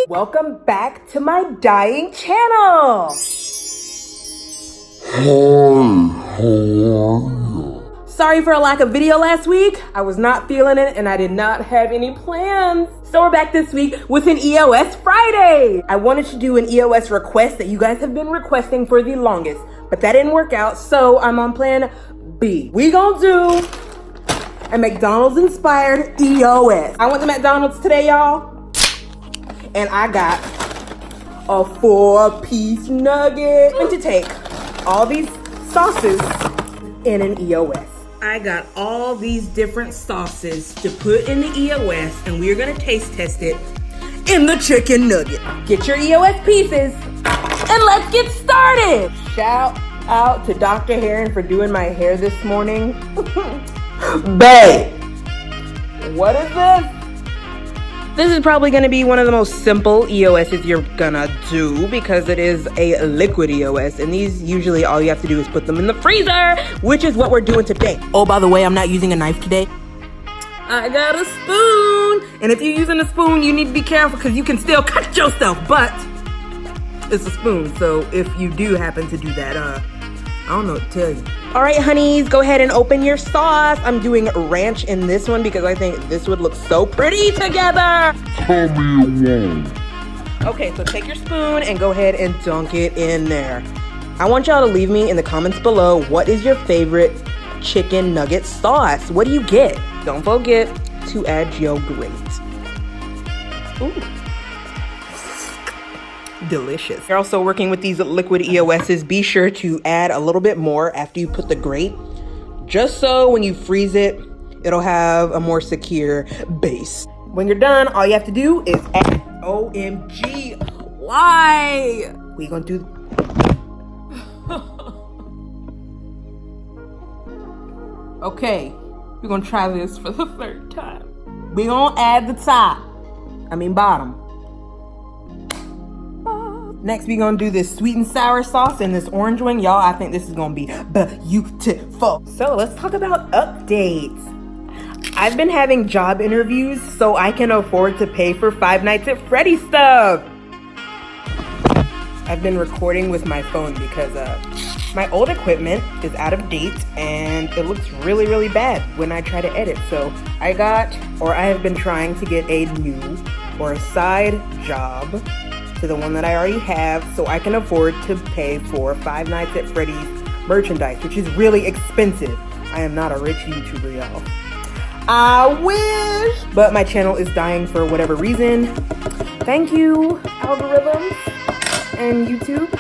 Welcome back to my dying channel. Sorry for a lack of video last week. I was not feeling it and I did not have any plans. So we're back this week with an EOS Friday. I wanted to do an EOS request that you guys have been requesting for the longest, but that didn't work out, so I'm on plan B. We gonna do a McDonald's inspired EOS. I went to McDonald's today, y'all, and I got a 4-piece nugget. I'm going to take all these sauces in an EOS. I got all these different sauces to put in the EOS, and we're gonna taste test it in the chicken nugget. Get your EOS pieces, and let's get started. Shout out to Dr. Heron for doing my hair this morning. Babe, what is this? This is probably gonna be one of the most simple EOSs you're gonna do because it is a liquid EOS, and these usually all you have to do is put them in the freezer, which is what we're doing today. Oh, by the way, I'm not using a knife today. I got a spoon, and if you're using a spoon, you need to be careful because you can still cut yourself, but it's a spoon, so if you do happen to do that, I don't know what to tell you. All right, honeys, go ahead and open your sauce. I'm doing ranch in this one because I think this would look so pretty together. Tell me it won't. Okay, so take your spoon and go ahead and dunk it in there. I want y'all to leave me in the comments below, what is your favorite chicken nugget sauce? What do you get? Don't forget to add your grate. Ooh. Delicious. You're also working with these liquid EOSs. Be sure to add a little bit more after you put the grate, just so when you freeze it, it'll have a more secure base. When you're done, all you have to do is add. OMG, why? We gonna do. Okay, we're gonna try this for the third time. We gonna add the bottom. Next, we're gonna do this sweet and sour sauce and this orange one. Y'all, I think this is gonna be beautiful. So let's talk about updates. I've been having job interviews so I can afford to pay for Five Nights at Freddy's stuff. I've been recording with my phone because my old equipment is out of date and it looks really, really bad when I try to edit. So I have been trying to get a new or a side job to the one that I already have so I can afford to pay for Five Nights at Freddy's merchandise, which is really expensive. I am not a rich YouTuber, y'all. I wish! But my channel is dying for whatever reason. Thank you, algorithms and YouTube.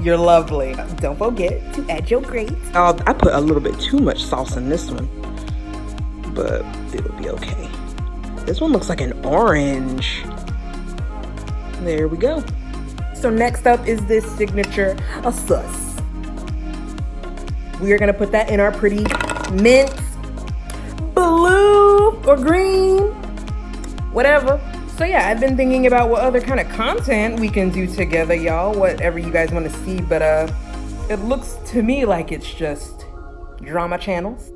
You're lovely. Don't forget to add your grate. I put a little bit too much sauce in this one, but it'll be okay. This one looks like an orange. There we go. So next up is this signature sauce. We are gonna put that in our pretty mint blue or green, whatever. So yeah, I've been thinking about what other kind of content we can do together, y'all. Whatever you guys want to see, but it looks to me like it's just drama channels,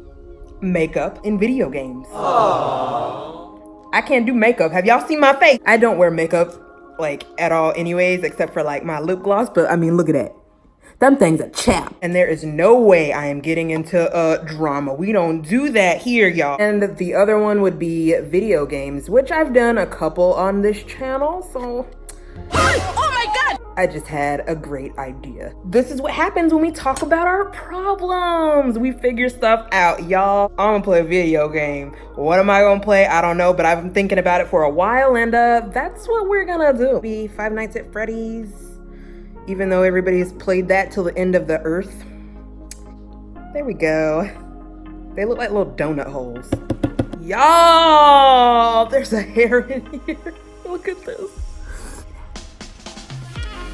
makeup, and video games. Aww. I can't do makeup. Have y'all seen my face? I don't wear makeup like at all anyways, except for like my lip gloss, but I mean, look at that. Them things are chap. And there is no way I am getting into drama. We don't do that here, y'all. And the other one would be video games, which I've done a couple on this channel, so. Oh my God! I just had a great idea. This is what happens when we talk about our problems. We figure stuff out, y'all. I'm gonna play a video game. What am I gonna play? I don't know, but I've been thinking about it for a while, and that's what we're gonna do. Be Five Nights at Freddy's. Even though everybody has played that till the end of the earth. There we go. They look like little donut holes. Y'all, there's a hair in here. Look at this.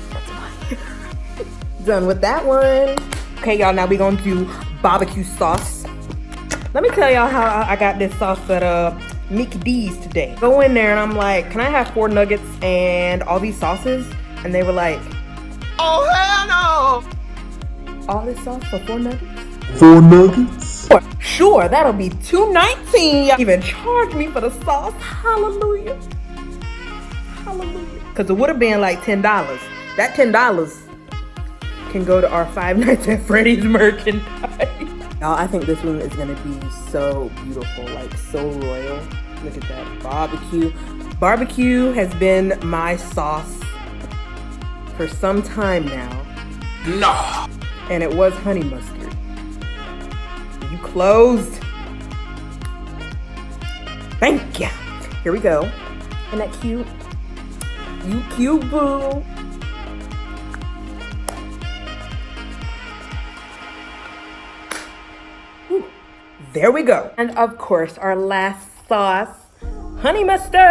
That's my hair. Done with that one. Okay, y'all, now we're gonna do barbecue sauce. Let me tell y'all how I got this sauce at Mickey D's today. Go in there and I'm like, can I have 4 nuggets and all these sauces? And they were like, oh hell no! All this sauce for 4 nuggets? 4 nuggets? Sure, that'll be $2.19. Y'all even charge me for the sauce. Hallelujah. Hallelujah. Because it would have been like $10. That $10 can go to our Five Nights at Freddy's merchandise. Y'all, I think this one is gonna be so beautiful, like so royal. Look at that, barbecue. Barbecue has been my sauce for some time now. No. And it was honey mustard. You closed. Thank you. Here we go. Isn't that cute? You cute, boo. Whew. There we go. And of course, our last sauce, honey mustard.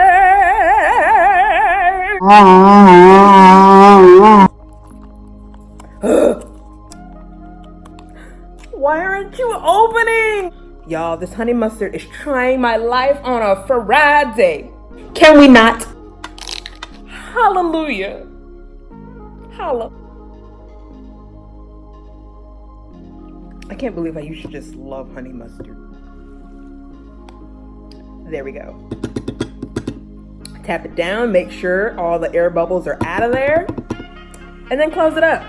Why aren't you opening? Y'all, this honey mustard is trying my life on a Friday. Can we not? Hallelujah. Holla. I can't believe how you should just love honey mustard. There we go. Tap it down, make sure all the air bubbles are out of there, and then close it up.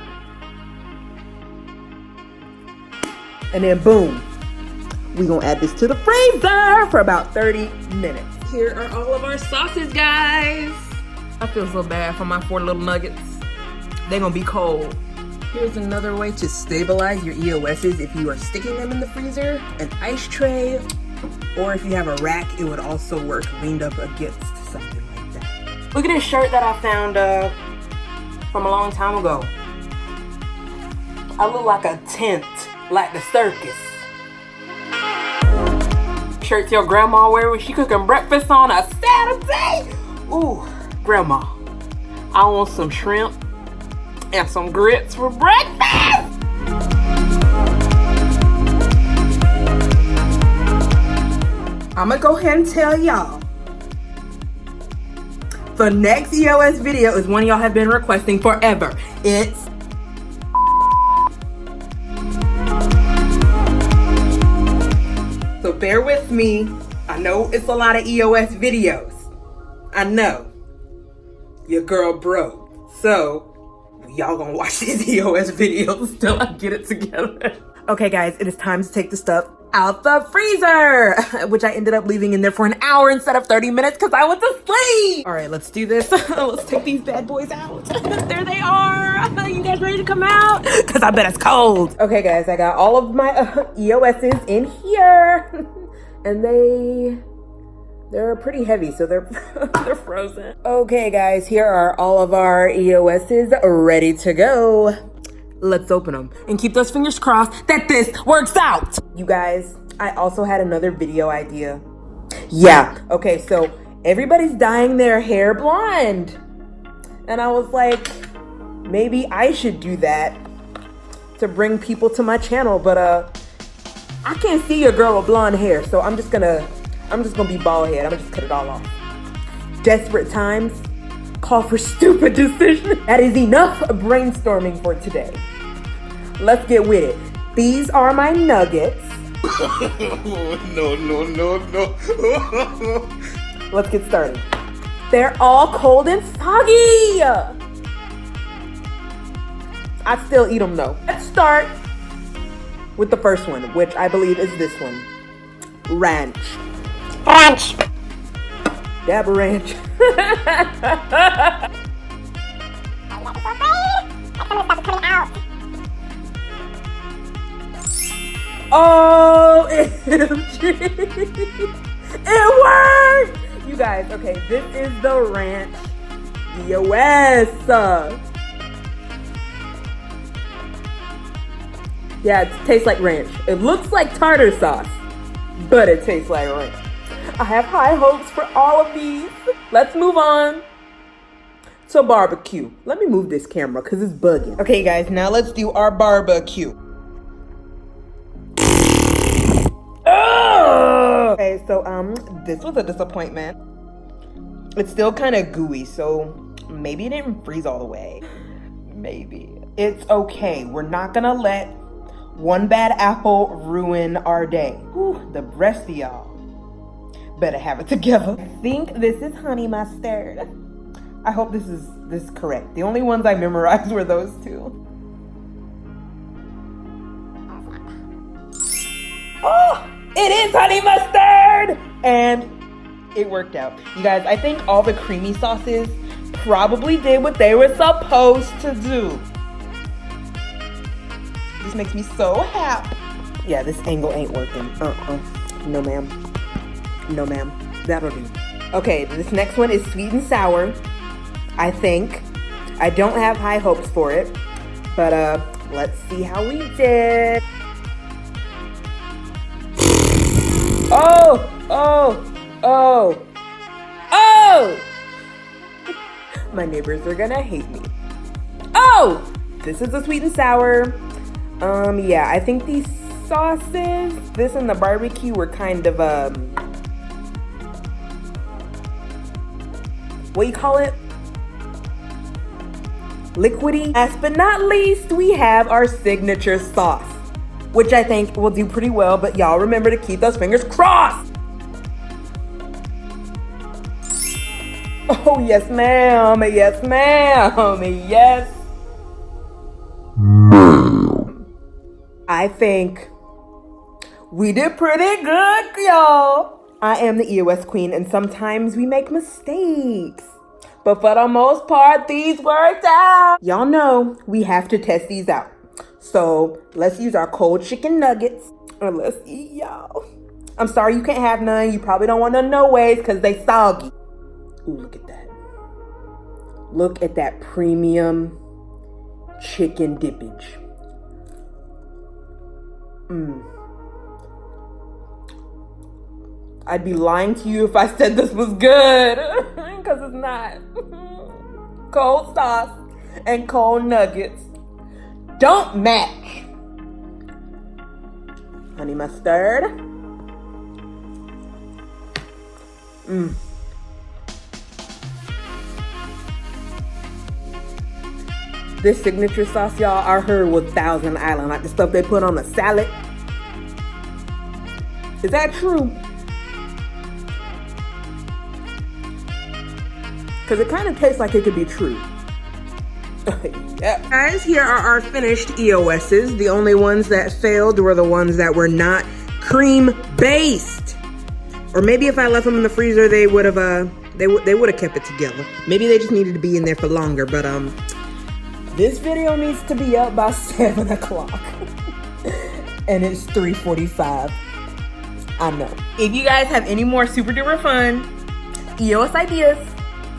And then boom, we gonna add this to the freezer for about 30 minutes. Here are all of our sauces, guys. I feel so bad for my 4 little nuggets. They're gonna be cold. Here's another way to stabilize your EOSs if you are sticking them in the freezer: an ice tray, or if you have a rack, it would also work leaned up against something like that. Look at this shirt that I found from a long time ago. I look like a tent, like the circus. Shirts your grandma wear when she cooking breakfast on a Saturday. Ooh, grandma, I want some shrimp and some grits for breakfast. I'm gonna go ahead and tell y'all, the next EOS video is one y'all have been requesting forever. It's so bear with me. I know it's a lot of EOS videos. I know. Your girl broke. So y'all gonna watch these EOS videos till I get it together. Okay guys, it is time to take the stuff out the freezer, which I ended up leaving in there for an hour instead of 30 minutes because I went to sleep. All right, let's do this. Let's take these bad boys out. There they are. You guys ready to come out? Because I bet it's cold. Okay guys, I got all of my EOSs in here. And they're pretty heavy, so they're they're frozen. Okay guys, here are all of our EOSs ready to go. Let's open them and keep those fingers crossed that this works out. You guys, I also had another video idea. Yeah, okay, so everybody's dyeing their hair blonde. And I was like, maybe I should do that to bring people to my channel, but I can't see your girl with blonde hair, so I'm just gonna be bald head. I'm gonna just cut it all off. Desperate times call for stupid decisions. That is enough brainstorming for today. Let's get with it. These are my nuggets. No. Let's get started. They're all cold and soggy. I still eat them though. Let's start with the first one, which I believe is this one. Ranch. Dab ranch. Oh, it worked! You guys, okay, this is the ranch EOS. Yeah, it tastes like ranch. It looks like tartar sauce, but it tastes like ranch. I have high hopes for all of these. Let's move on to barbecue. Let me move this camera because it's bugging. Okay, guys, now let's do our barbecue. Okay, so this was a disappointment. It's still kind of gooey, so maybe it didn't freeze all the way. Maybe. It's okay. We're not gonna let one bad apple ruin our day. Whew, the rest of y'all better have it together. I think this is honey mustard. I hope this is correct. The only ones I memorized were those two. Oh, it is honey mustard! And it worked out. You guys, I think all the creamy sauces probably did what they were supposed to do. This makes me so happy. Yeah, this angle ain't working. No, ma'am. No, ma'am. That'll do. Okay, this next one is sweet and sour, I think. I don't have high hopes for it, but let's see how we did. Oh! My neighbors are gonna hate me. Oh! This is the sweet and sour. Yeah, I think these sauces, this and the barbecue, were kind of, what do you call it? Liquidy. Last but not least, we have our signature sauce, which I think will do pretty well, but y'all remember to keep those fingers crossed. Oh, yes, ma'am. Yes, ma'am. Yes. I think we did pretty good, y'all. I am the EOS queen, and sometimes we make mistakes. But for the most part, these worked out. Y'all know we have to test these out. So let's use our cold chicken nuggets, and let's eat, y'all. I'm sorry you can't have none. You probably don't want none no ways because they soggy. Ooh, look at that. Look at that premium chicken dippage. I'd be lying to you if I said this was good, because it's not. Cold sauce and cold nuggets don't match. Honey mustard. This signature sauce, y'all, I heard was Thousand Island, like the stuff they put on the salad. Is that true? Because it kind of tastes like it could be true. Yeah. Guys, here are our finished EOSs. The only ones that failed were the ones that were not cream based. Or maybe if I left them in the freezer, they would have they would have kept it together. Maybe they just needed to be in there for longer, but this video needs to be up by 7 o'clock. And it's 3:45. I know. If you guys have any more super duper fun EOS ideas,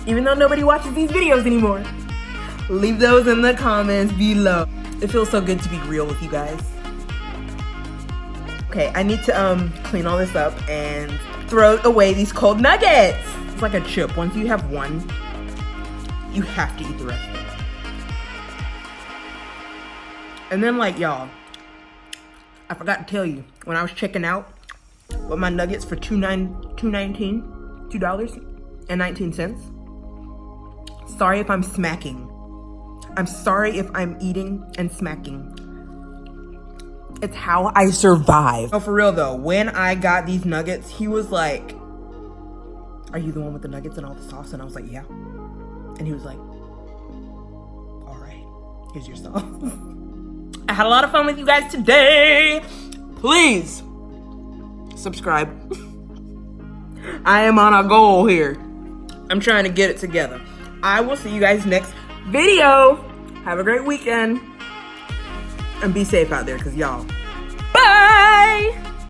even though nobody watches these videos anymore, leave those in the comments below. It feels so good to be real with you guys. Okay, I need to clean all this up and throw away these cold nuggets. It's like a chip. Once you have one, you have to eat the rest of it. And then, like, y'all, I forgot to tell you, when I was checking out with my nuggets for $2.19. Sorry if I'm smacking. I'm sorry if I'm eating and smacking. It's how I survive. Oh, for real though, when I got these nuggets, he was like, "Are you the one with the nuggets and all the sauce?" And I was like, "Yeah." And he was like, "All right, here's your sauce." I had a lot of fun with you guys today. Please subscribe. I am on a goal here. I'm trying to get it together. I will see you guys next video. Have a great weekend. And be safe out there, because y'all. Bye!